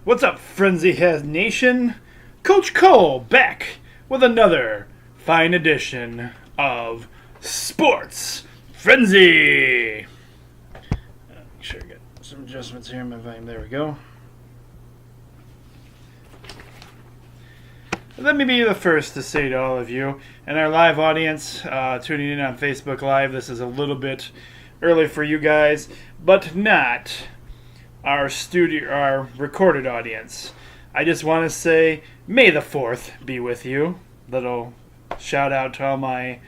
What's up, Frenzy Head Nation? Coach Cole back with another fine edition of Sports Frenzy. Make sure I get some adjustments here in my volume. There we go. Let me be the first to say to all of you and our live audience tuning in on Facebook Live, this is a little bit early for you guys, but not our recorded audience. I just want to say, may the 4th be with you. Little shout out to all my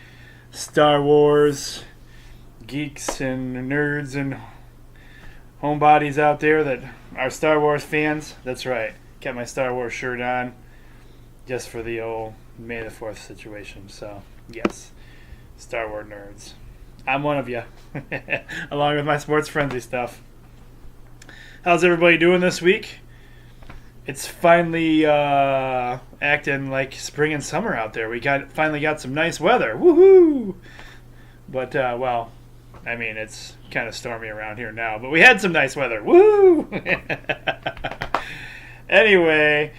Star Wars geeks and nerds and homebodies out there that are Star Wars fans. That's right. Kept my Star Wars shirt on just for the old May the 4th situation. So, yes, Star Wars nerds. I'm one of you, along with my Sports Frenzy stuff. How's everybody doing this week? It's finally acting like spring and summer out there. We finally got some nice weather. Woohoo! But, it's kind of stormy around here now. But we had some nice weather. Woo! Anyway,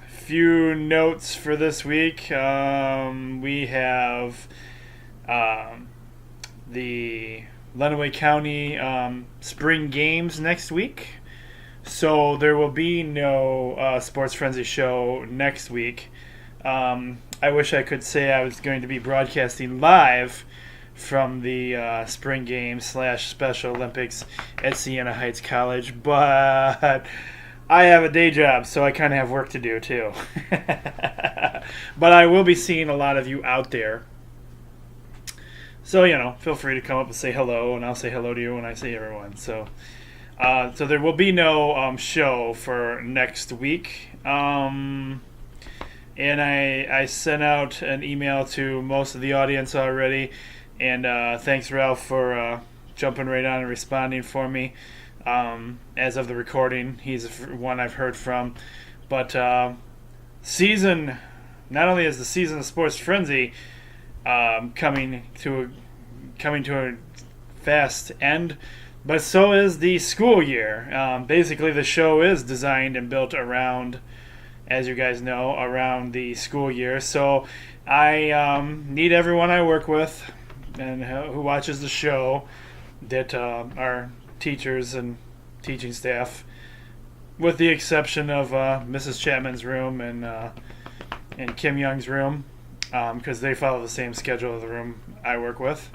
few notes for this week. We have the Lenawee County spring games next week. So there will be no Sports Frenzy show next week. I wish I could say I was going to be broadcasting live from the spring games / Special Olympics at Siena Heights College, but I have a day job, so I kind of have work to do too. But I will be seeing a lot of you out there. So, feel free to come up and say hello, and I'll say hello to you when I see everyone. So there will be no show for next week. And I sent out an email to most of the audience already. And thanks, Ralph, for jumping right on and responding for me. As of the recording, he's one I've heard from. But not only is the season of Sports Frenzy coming to a fast end, but so is the school year. Basically, the show is designed and built around, as you guys know, around the school year. So I need everyone I work with and who watches the show that are teachers and teaching staff, with the exception of Mrs. Chapman's room and Kim Young's room, because they follow the same schedule of the room I work with.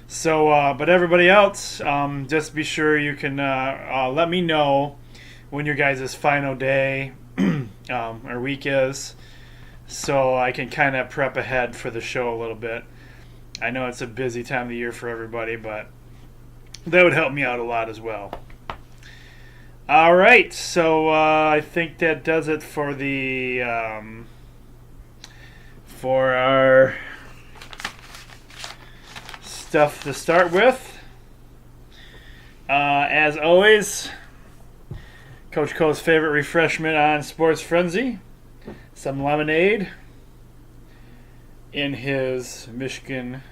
So, but everybody else, just be sure you can let me know when your guys' final day or week is, so I can kind of prep ahead for the show a little bit. I know it's a busy time of the year for everybody, but that would help me out a lot as well. All right, so I think that does it for the for our stuff to start with. As always, Coach Cole's favorite refreshment on Sports Frenzy, some lemonade in his Michigan,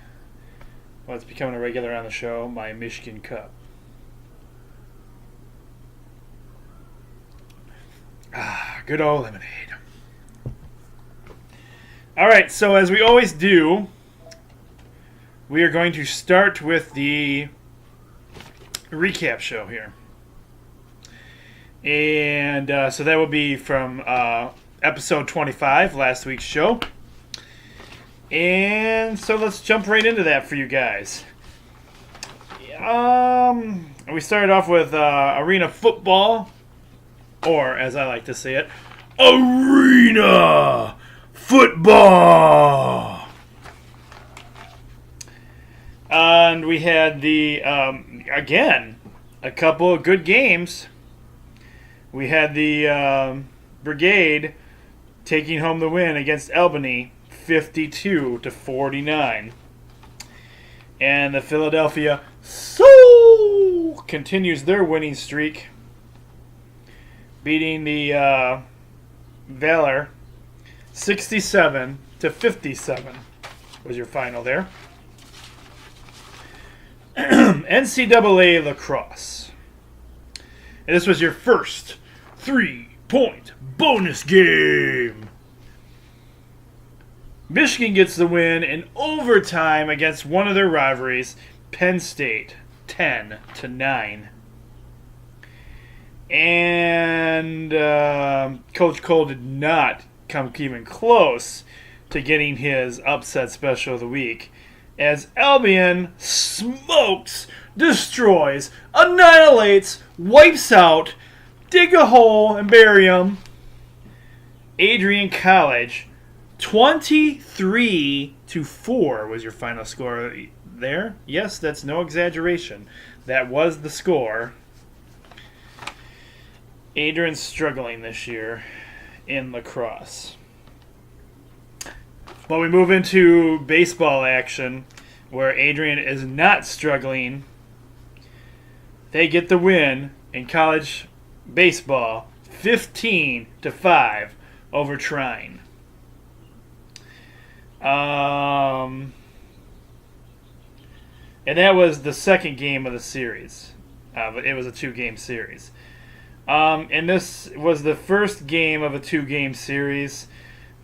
well, it's becoming a regular on the show, my Michigan Cup. Good old lemonade. All right, so as we always do, we are going to start with the recap show here. And so that will be from episode 25, last week's show. And so let's jump right into that for you guys. We started off with arena football, or as I like to say it, arena football. And we had again, a couple of good games. We had the Brigade taking home the win against Albany, 52-49. And the Philadelphia Soul continues their winning streak, beating the Valor 67-57 was your final there. NCAA lacrosse. And this was your first 3-point bonus game. Michigan gets the win in overtime against one of their rivalries, Penn State, 10-9. And Coach Cole did not come even close to getting his upset special of the week, as Albion smokes, destroys, annihilates, wipes out, dig a hole and bury him, Adrian College. 23-4 was your final score there. Yes, that's no exaggeration. That was the score. Adrian's struggling this year in lacrosse. But we move into baseball action, where Adrian is not struggling. They get the win in college baseball, 15-5 over Trine. And that was the second game of the series. But it was a 2-game series. And this was the first game of a 2-game series.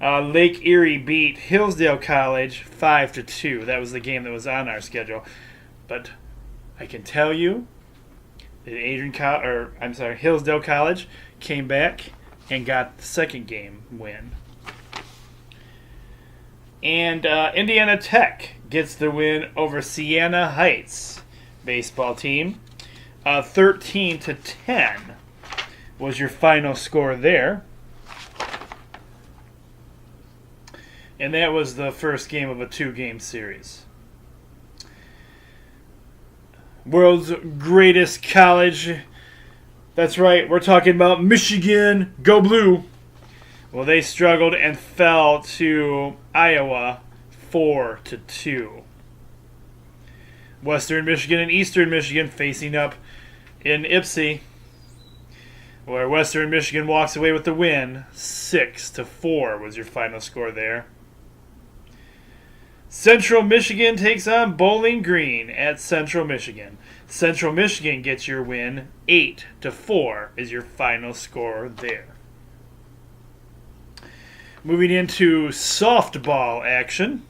Lake Erie beat Hillsdale College 5-2. That was the game that was on our schedule. But I can tell you that Hillsdale College came back and got the second game win. And Indiana Tech gets the win over Siena Heights baseball team. 13-10 was your final score there. And that was the first game of a 2-game series. World's greatest college. That's right, we're talking about Michigan. Go Blue. Well, they struggled and fell to Iowa 4-2. Western Michigan and Eastern Michigan facing up in Ypsi, where Western Michigan walks away with the win. 6-4 was your final score there. Central Michigan takes on Bowling Green at Central Michigan. Central Michigan gets your win. 8-4 is your final score there. Moving into softball action.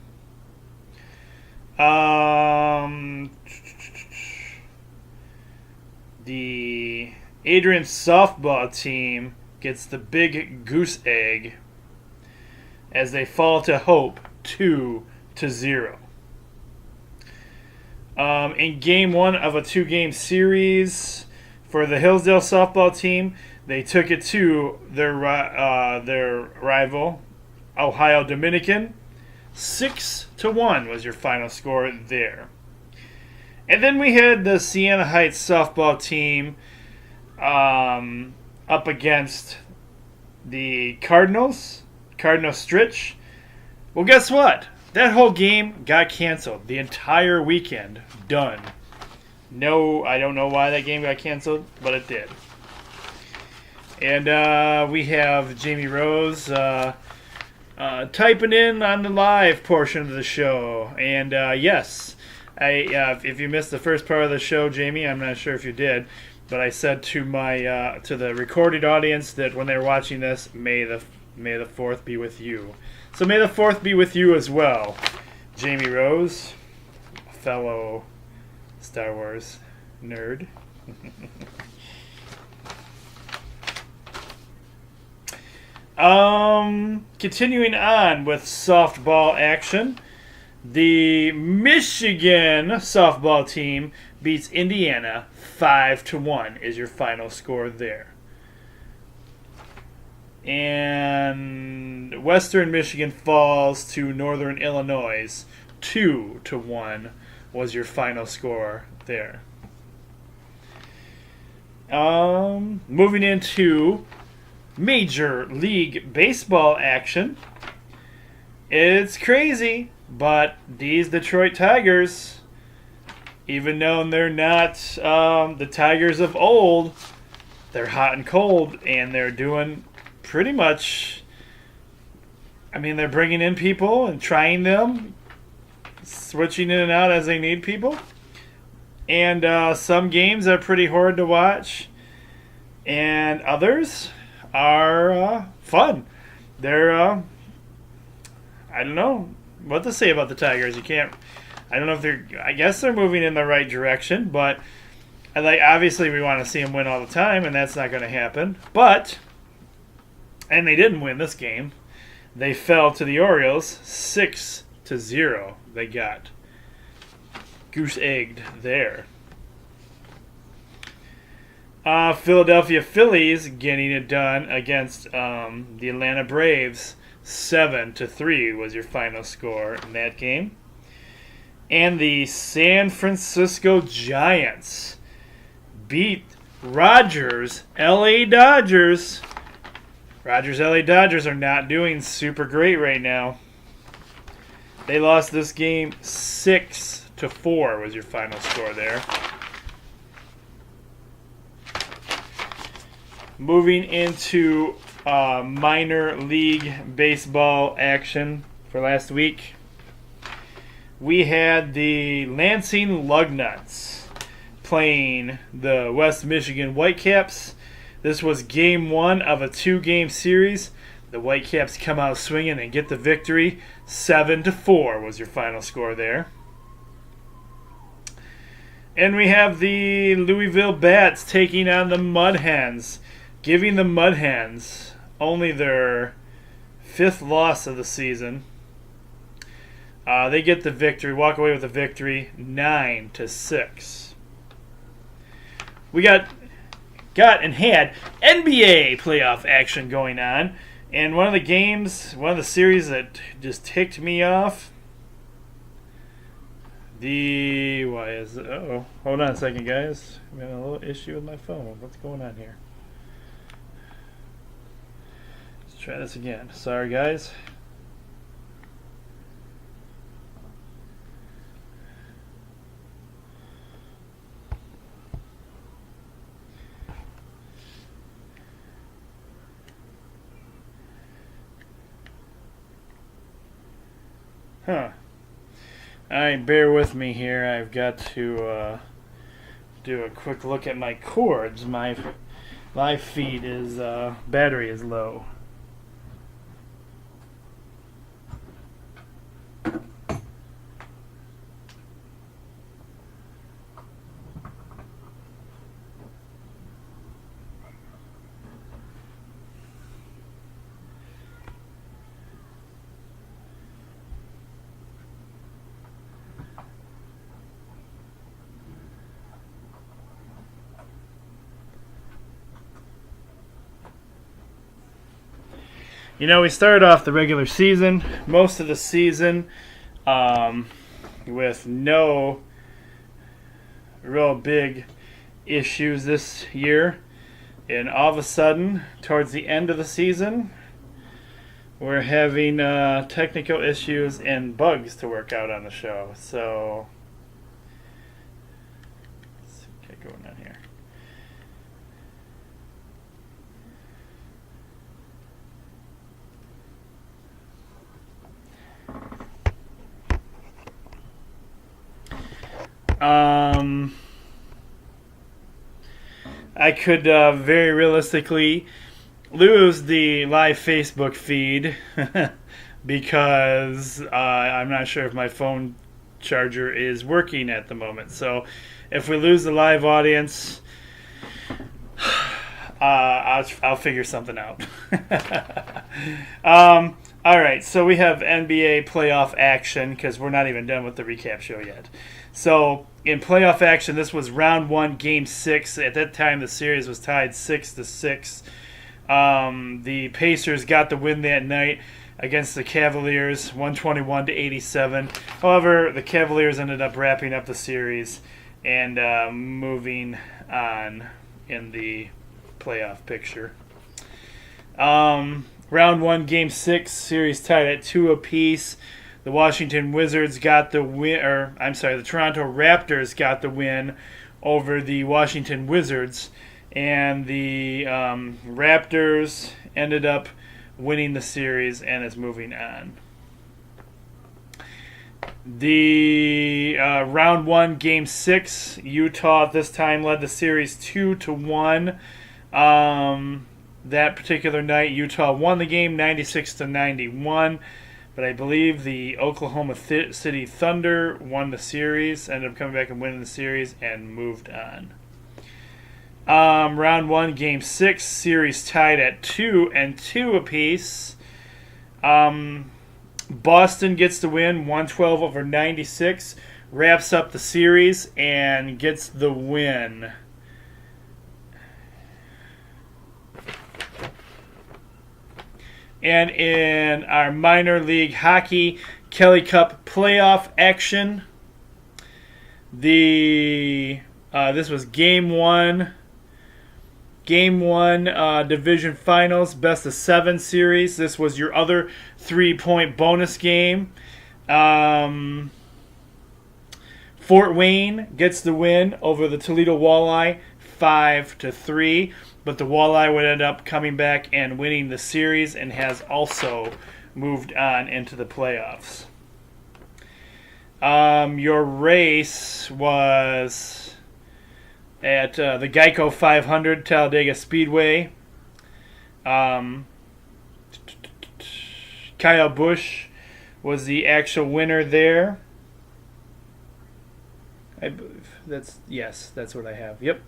The Adrian softball team gets the big goose egg as they fall to Hope 2-0. In game 1 of a 2-game series for the Hillsdale softball team, they took it to their rival, Ohio Dominican. 6-1 was your final score there. And then we had the Siena Heights softball team up against the Cardinal Stritch. Well, guess what? That whole game got canceled. The entire weekend. Done. No, I don't know why that game got canceled, but it did. And we have Jamie Rose typing in on the live portion of the show. And yes, if you missed the first part of the show, Jamie, I'm not sure if you did, but I said to my to the recorded audience that when they're watching this, may the 4th be with you. So may the 4th be with you as well, Jamie Rose, a fellow Star Wars nerd. Continuing on with softball action, the Michigan softball team beats Indiana 5-1 is your final score there. And Western Michigan falls to Northern Illinois 2-1 was your final score there. Moving into Major League Baseball action. It's crazy, but these Detroit Tigers, even though they're not the Tigers of old, they're hot and cold, and they're doing pretty much, they're bringing in people and trying them, switching in and out as they need people. And some games are pretty hard to watch. and others are fun. They're I don't know what to say about the Tigers. You can't. I don't know if they're. I guess they're moving in the right direction, but obviously we want to see them win all the time, and that's not going to happen. But they didn't win this game. They fell to the Orioles 6-0. They got goose egged there. Philadelphia Phillies getting it done against the Atlanta Braves. 7-3 was your final score in that game. And the San Francisco Giants beat Rogers LA Dodgers. Rogers LA Dodgers are not doing super great right now. They lost this game 6-4 was your final score there. Moving into minor league baseball action for last week, we had the Lansing Lugnuts playing the West Michigan Whitecaps. This was game 1 of a 2-game series. The Whitecaps come out swinging and get the victory. 7-4 was your final score there. And we have the Louisville Bats taking on the Mud Hens, giving the Mud Hens only their 5th loss of the season. They get the victory, walk away with the victory, 9-6. We got and had NBA playoff action going on, and one of the series that just ticked me off. Hold on a second, guys. I'm having a little issue with my phone. What's going on here? Let's try this again. Sorry, guys. All right, bear with me here. I've got to do a quick look at my cords. My feed is battery is low. You know, we started off the regular season, most of the season, with no real big issues this year. And all of a sudden, towards the end of the season, we're having technical issues and bugs to work out on the show. So, let's see what's going on here. I could very realistically lose the live Facebook feed because I'm not sure if my phone charger is working at the moment. So if we lose the live audience, I'll figure something out. All right, so we have NBA playoff action because we're not even done with the recap show yet. So in playoff action, this was round 1, game 6. At that time, the series was tied 6-6. The Pacers got the win that night against the Cavaliers, 121-87. However, the Cavaliers ended up wrapping up the series and moving on in the playoff picture. Round 1, game 6, series tied at 2 apiece. The Washington Wizards got the win, the Toronto Raptors got the win over the Washington Wizards, and the Raptors ended up winning the series and is moving on. The round 1, game 6, Utah this time led the series 2-1 That particular night, Utah won the game 96-91, but I believe the Oklahoma City Thunder won the series, ended up coming back and winning the series, and moved on. Round 1, Game 6, series tied at 2-2 apiece. Boston gets the win, 112-96, wraps up the series, and gets the win. And in our minor league hockey Kelly Cup playoff action, this was Game 1 division finals, best of 7 series. This was your other 3-point bonus game. Fort Wayne gets the win over the Toledo Walleye 5-3. But the Walleye would end up coming back and winning the series and has also moved on into the playoffs. Your race was at the Geico 500 Talladega Speedway. Kyle Busch was the actual winner there. I believe that's what I have. Yep.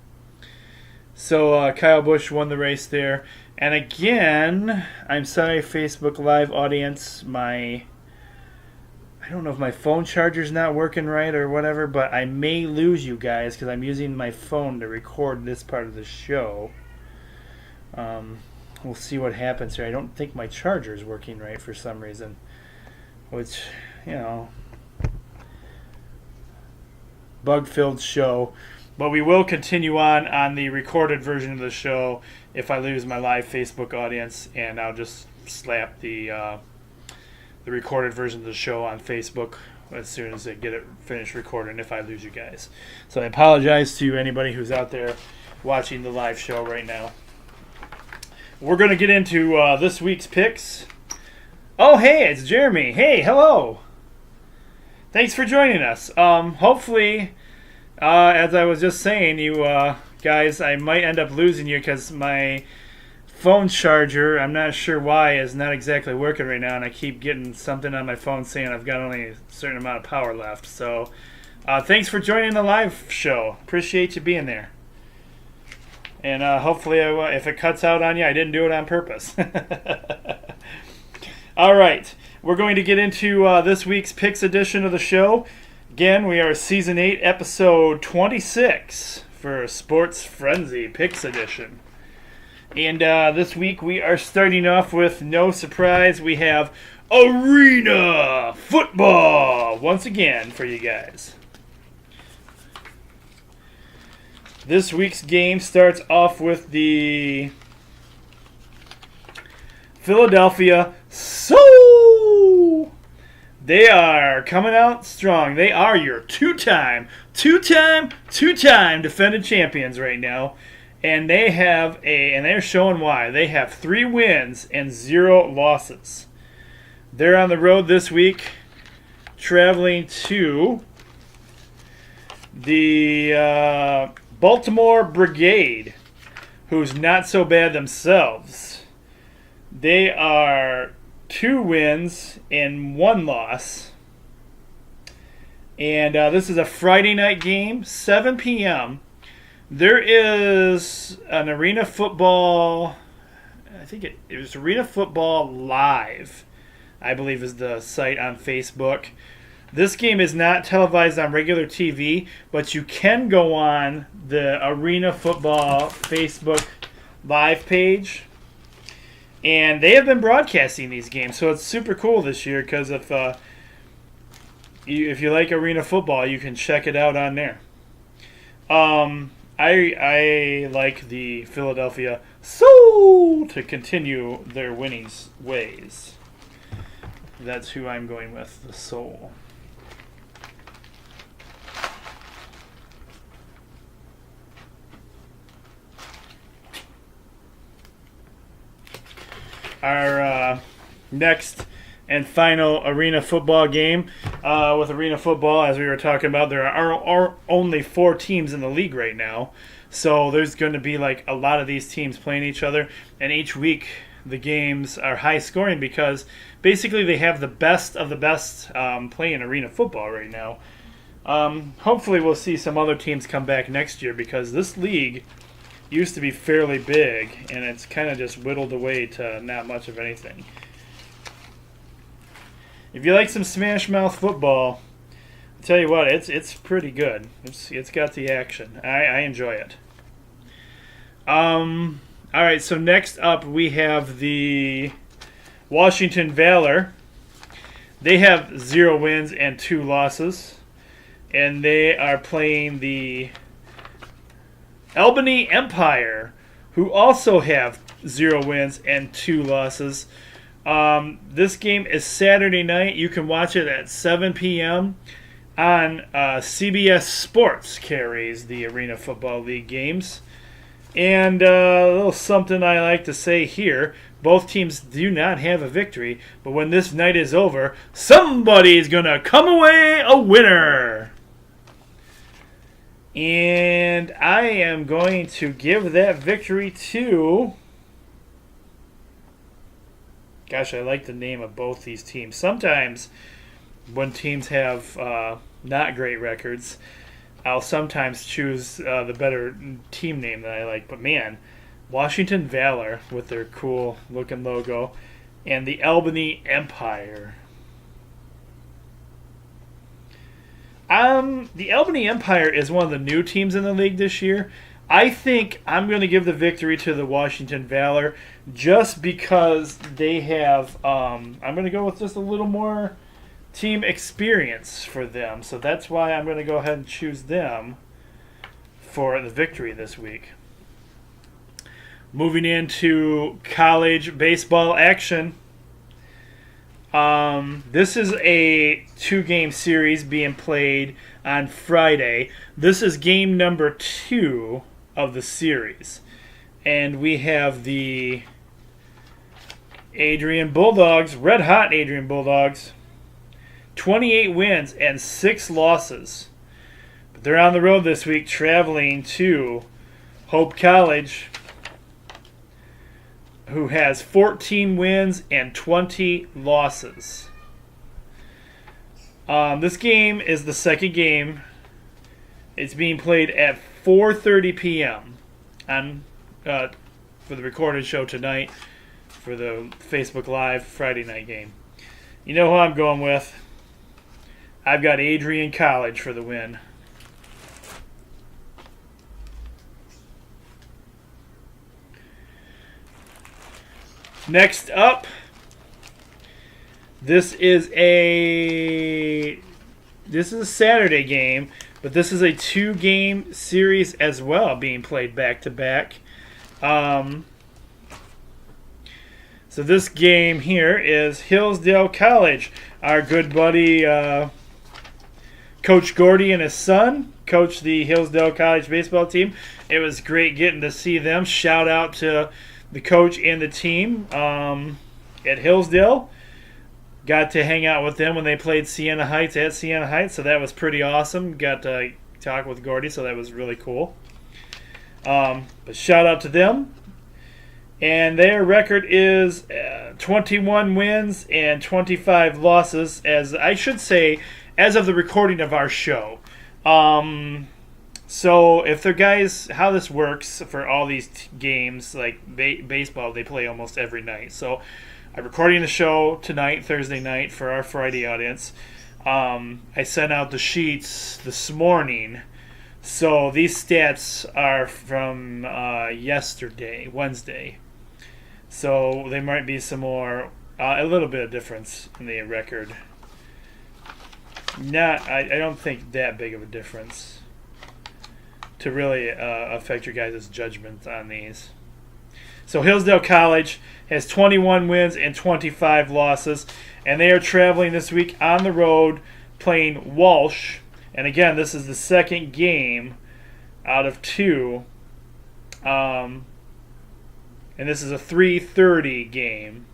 So Kyle Busch won the race there. And again, I'm sorry, Facebook Live audience, I don't know if my phone charger's not working right or whatever, but I may lose you guys because I'm using my phone to record this part of the show. We'll see what happens here. I don't think my charger's working right for some reason, which, bug-filled show. But we will continue on the recorded version of the show if I lose my live Facebook audience, and I'll just slap the recorded version of the show on Facebook as soon as I get it finished recording if I lose you guys. So I apologize to anybody who's out there watching the live show right now. We're going to get into this week's picks. Oh, hey, it's Jeremy. Hey, hello. Thanks for joining us. Hopefully... as I was just saying, you guys, I might end up losing you because my phone charger, I'm not sure why, is not exactly working right now, and I keep getting something on my phone saying I've got only a certain amount of power left. So thanks for joining the live show. Appreciate you being there. And hopefully, if it cuts out on you, I didn't do it on purpose. All right. We're going to get into this week's Picks edition of the show. Again, we are Season 8, Episode 26 for Sports Frenzy Picks Edition. And this week we are starting off with, no surprise, we have Arena Football once again for you guys. This week's game starts off with the Philadelphia Soul. They are coming out strong. They are your two-time defending champions right now. And they're showing why. They have 3 wins and 0 losses. They're on the road this week, traveling to the Baltimore Brigade, who's not so bad themselves. They are 2 wins and 1 loss. And this is a Friday night game, 7 p.m. There is an Arena Football, I think it was Arena Football Live, I believe is the site on Facebook. This game is not televised on regular TV, but you can go on the Arena Football Facebook Live page. And they have been broadcasting these games, so it's super cool this year because if you like Arena Football, you can check it out on there. I like the Philadelphia Soul to continue their winning ways. That's who I'm going with, the Soul. Our next and final Arena Football game with arena football, as we were talking about, there are only 4 teams in the league right now. So there's going to be like a lot of these teams playing each other, and each week the games are high scoring because basically they have the best of the best playing arena football right now. Hopefully we'll see some other teams come back next year because this league used to be fairly big, and it's kind of just whittled away to not much of anything. If you like some Smash Mouth football, I'll tell you what, it's pretty good. It's got the action. I enjoy it. All right, so next up we have the Washington Valor. They have 0 wins and 2 losses, and they are playing the Albany Empire, who also have 0 wins and 2 losses. This game is Saturday night. You can watch it at 7 p.m. on CBS Sports carries the Arena Football League games. And a little something I like to say here. Both teams do not have a victory, but when this night is over, somebody's going to come away a winner. And I am going to give that victory to... Gosh, I like the name of both these teams. Sometimes when teams have not great records, I'll sometimes choose the better team name that I like. But man, Washington Valor with their cool looking logo and the Albany Empire. The Albany Empire is one of the new teams in the league this year. I think I'm going to give the victory to the Washington Valor just because they have, I'm going to go with just a little more team experience for them. So that's why I'm going to go ahead and choose them for the victory this week. Moving into college baseball action. This is a 2-game series being played on Friday. This is game number 2 of the series. And we have the Adrian Bulldogs, red hot Adrian Bulldogs, 28 wins and 6 losses. But they're on the road this week traveling to Hope College, who has 14 wins and 20 losses. This game is the second game. It's being played at 4:30 p.m. on for the recorded show tonight for the Facebook Live Friday night game. You know who I'm going with? I've got Adrian College for the win. Next up, this is a Saturday game, but this is a 2-game series as well, being played back to back. So this game here is Hillsdale College. Our good buddy Coach Gordy and his son coach the Hillsdale College baseball team. It was great getting to see them. Shout out to the coach and the team at Hillsdale. Got to hang out with them when they played Siena Heights at Siena Heights, so that was pretty awesome. Got to talk with Gordy, so that was really cool. But shout out to them. And their record is 21 wins and 25 losses, as I should say, as of the recording of our show. So if the guys, how this works for all these games, like baseball, they play almost every night. So I'm recording the show tonight, Thursday night, for our Friday audience. I sent out the sheets this morning. So these stats are from yesterday, Wednesday. So there might be some more, a little bit of difference in the record. I don't think that big of a difference to really affect your guys' judgment on these. So Hillsdale College has 21 wins and 25 losses, and they are traveling this week on the road playing Walsh. And again, this is the second game out of 2. And this is a 3:30 game.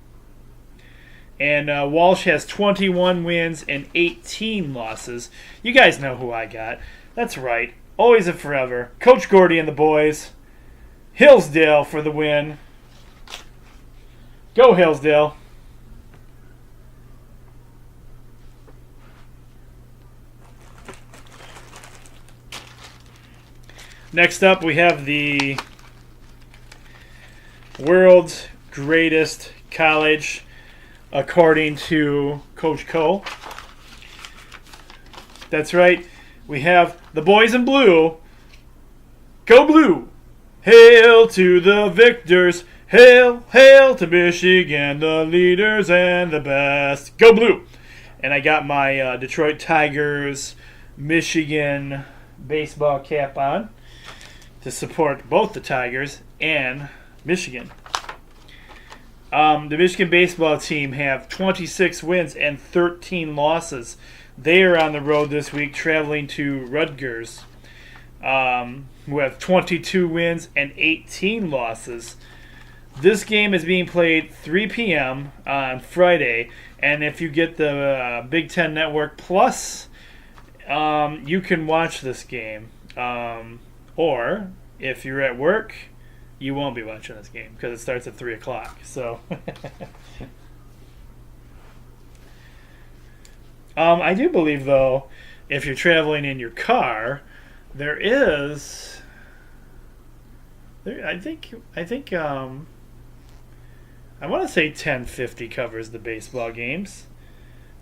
And Walsh has 21 wins and 18 losses. You guys know who I got. That's right. Always and forever. Coach Gordy and the boys. Hillsdale for the win. Go Hillsdale. Next up, we have the world's greatest college, according to Coach Cole. That's right. We have the boys in blue. Go blue. Hail to the victors. Hail, hail to Michigan, the leaders and the best. Go blue. And I got my Detroit Tigers Michigan baseball cap on to support both the Tigers and Michigan. The Michigan baseball team have 26 wins and 13 losses. They are on the road this week traveling to Rutgers, who have 22 wins and 18 losses. This game is being played 3 p.m. on Friday, and if you get the Big Ten Network Plus, you can watch this game. Or, if you're at work, you won't be watching this game because it starts at 3 o'clock. So, I do believe, though, if you're traveling in your car, I want to say 10:50 covers the baseball games.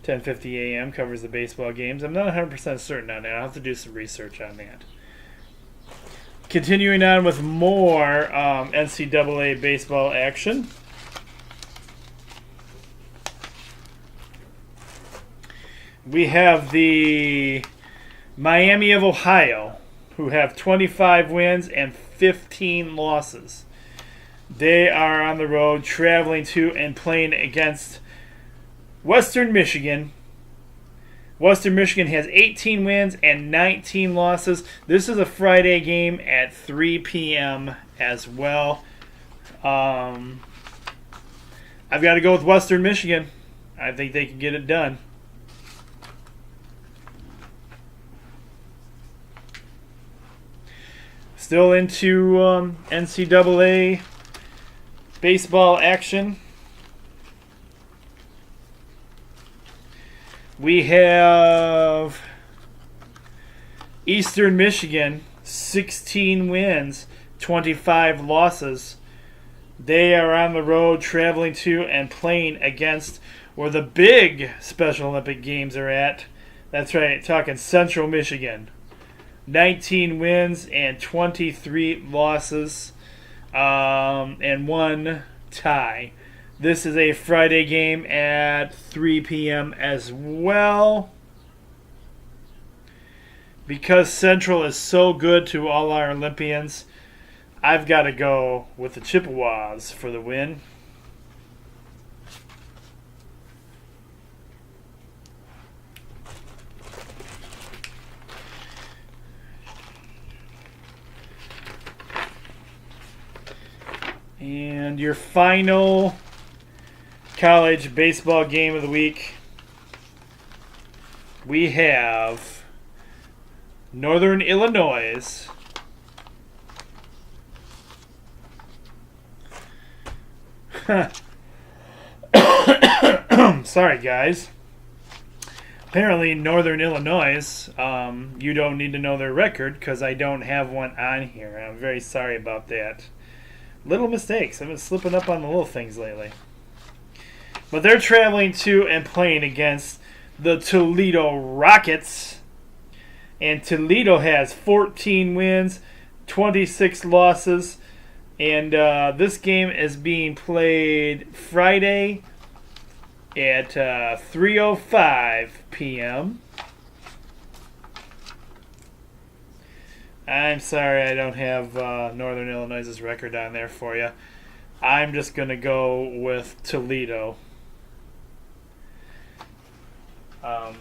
10:50 a.m. covers the baseball games. I'm not 100% certain on that. I'll have to do some research on that. Continuing on with more NCAA baseball action. We have the Miami of Ohio, who have 25 wins and 15 losses. They are on the road traveling to and playing against Western Michigan. Western Michigan has 18 wins and 19 losses. This is a Friday game at 3 p.m. as well. I've got to go with Western Michigan. I think they can get it done. Still into NCAA baseball action. We have Eastern Michigan, 16 wins, 25 losses. They are on the road traveling to and playing against where the big Special Olympic Games are at. That's right, talking Central Michigan. 19 wins and 23 losses, and 1 tie. This is a Friday game at 3 p.m. as well. Because Central is so good to all our Olympians, I've got to go with the Chippewas for the win. And your final college baseball game of the week, we have Northern Illinois sorry guys. Apparently Northern Illinois, you don't need to know their record because I don't have one on here. I'm very sorry about that. Little mistakes. I've been slipping up on the little things lately. But they're traveling to and playing against the Toledo Rockets. And Toledo has 14 wins, 26 losses. And this game is being played Friday at 3:05 p.m. I'm sorry I don't have Northern Illinois' record on there for you. I'm just going to go with Toledo. I'm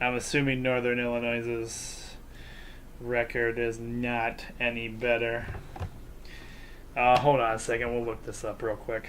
assuming Northern Illinois' record is not any better. Hold on a second. We'll look this up real quick.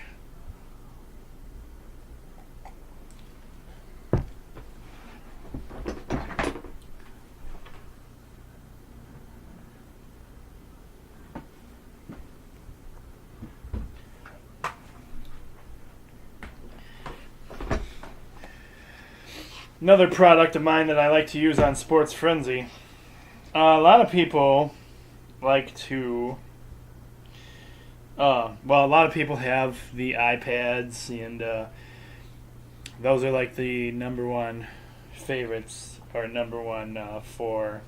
Another product of mine that I like to use on Sports Frenzy. A lot of people like to. A lot of people have the iPads, and those are like the number one favorites, or number one for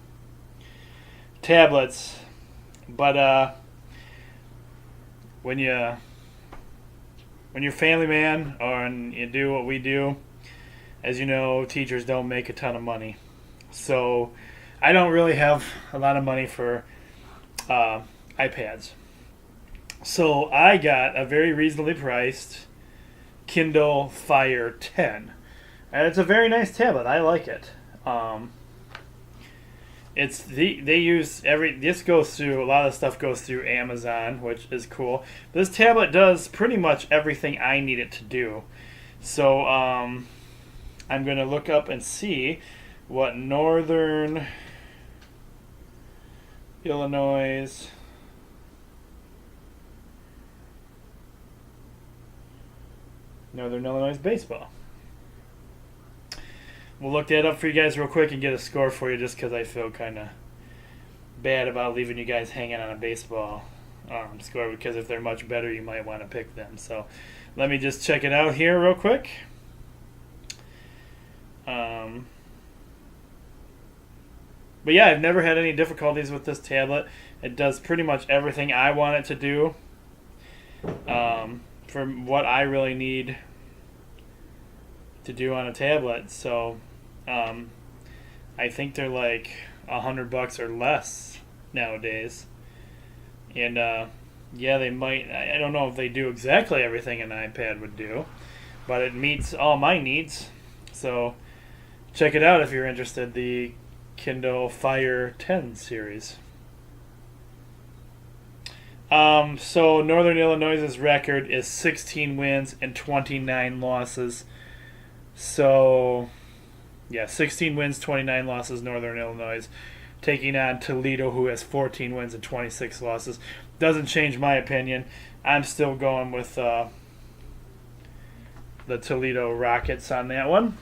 tablets. But when you're family man, or you do what we do, as you know, teachers don't make a ton of money. So I don't really have a lot of money for iPads. So I got a very reasonably priced Kindle Fire 10. And it's a very nice tablet. I like it. This goes through, a lot of stuff goes through Amazon, which is cool. This tablet does pretty much everything I need it to do. So I'm going to look up and see what Northern Illinois baseball. We'll look that up for you guys real quick and get a score for you, just because I feel kind of bad about leaving you guys hanging on a baseball score, because if they're much better, you might want to pick them. So let me just check it out here real quick. But yeah, I've never had any difficulties with this tablet. It does pretty much everything I want it to do, for what I really need to do on a tablet. So I think they're like $100 or less nowadays. And yeah, they might. I don't know if they do exactly everything an iPad would do, but it meets all my needs. So check it out if you're interested. The Kindle Fire 10 series. So Northern Illinois' record is 16 wins and 29 losses. So, yeah, 16 wins, 29 losses, Northern Illinois, taking on Toledo, who has 14 wins and 26 losses. Doesn't change my opinion. I'm still going with the Toledo Rockets on that one.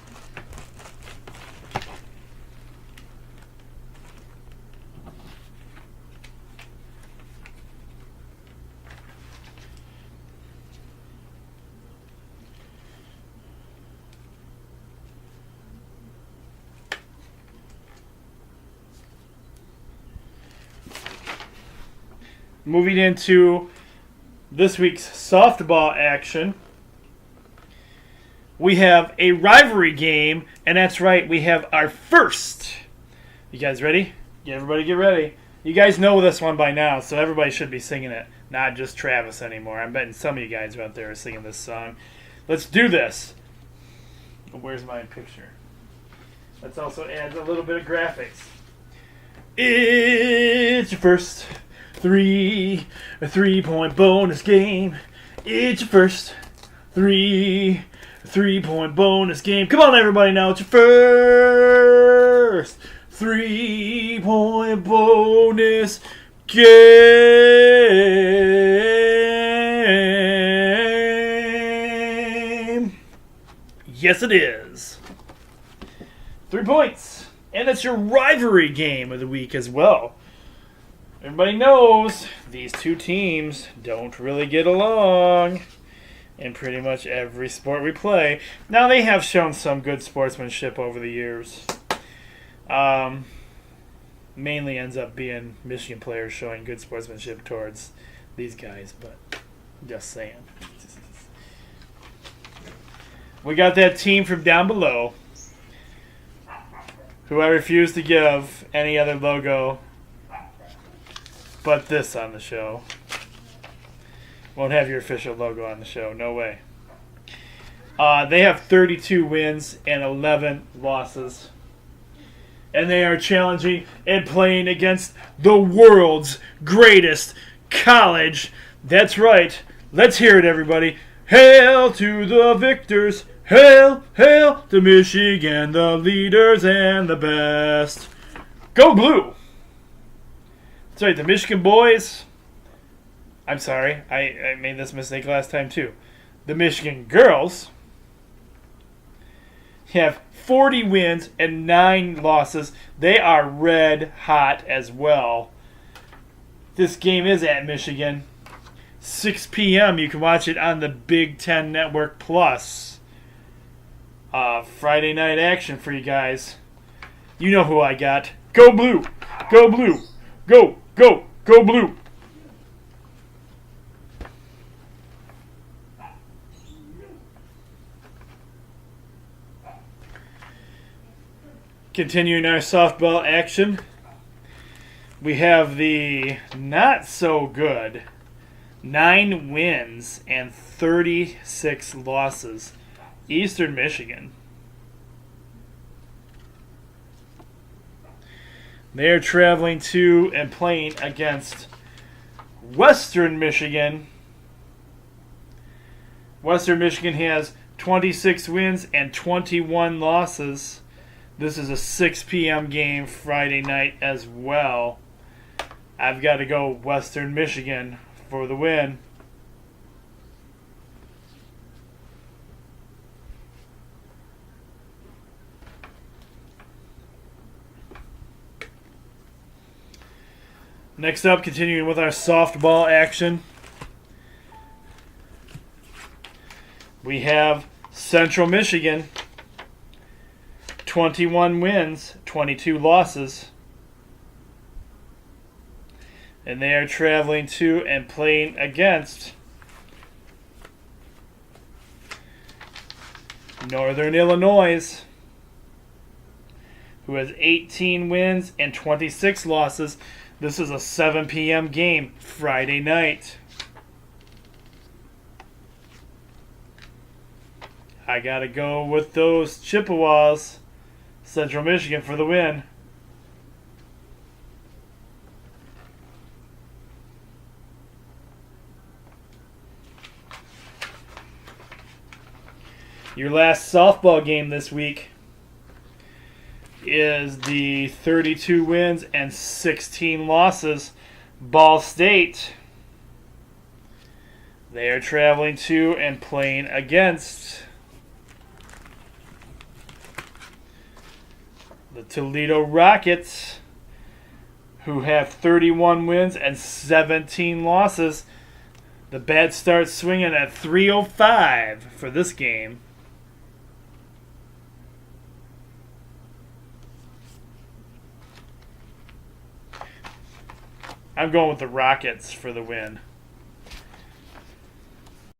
Moving into this week's softball action, we have a rivalry game, and that's right, we have our first. You guys ready? Yeah, everybody get ready. You guys know this one by now, so everybody should be singing it, not just Travis anymore. I'm betting some of you guys out there are singing this song. Let's do this. Where's my picture? Let's also add a little bit of graphics. It's your first three-point bonus game. It's your first three-point bonus game. Come on, everybody, now it's your first 3-point bonus game. Yes, it is. 3 points. And it's your rivalry game of the week as well. Everybody knows these two teams don't really get along in pretty much every sport we play. Now, they have shown some good sportsmanship over the years. Mainly ends up being Michigan players showing good sportsmanship towards these guys, but just saying. We got that team from down below, who I refuse to give any other logo but this on the show. Won't have your official logo on the show. No way. They have 32 wins and 11 losses. And they are challenging and playing against the world's greatest college That's right. Let's hear it, everybody. Hail to the victors. Hail, hail to Michigan, the leaders and the best. Go Blue. That's right, the Michigan boys. I'm sorry, I made this mistake last time too. The Michigan girls have 40 wins and 9 losses. They are red hot as well. This game is at Michigan. 6 p.m. You can watch it on the Big Ten Network Plus. Friday night action for you guys. You know who I got. Go Blue. Go Blue. Go, go, go Blue. Continuing our softball action, we have the not so good 9 wins and 36 losses Eastern Michigan. They are traveling to and playing against Western Michigan. Western Michigan has 26 wins and 21 losses. This is a 6 p.m. game Friday night as well. I've got to go Western Michigan for the win. Next up, continuing with our softball action, we have Central Michigan. 21 wins, 22 losses. And they are traveling to and playing against Northern Illinois, who has 18 wins and 26 losses. This is a 7 p.m. game Friday night. I got to go with those Chippewas. Central Michigan for the win. Your last softball game this week is the 32 wins and 16 losses Ball State. They are traveling to and playing against the Toledo Rockets, who have 31 wins and 17 losses. The bat starts swinging at 3:05 for this game. I'm going with the Rockets for the win.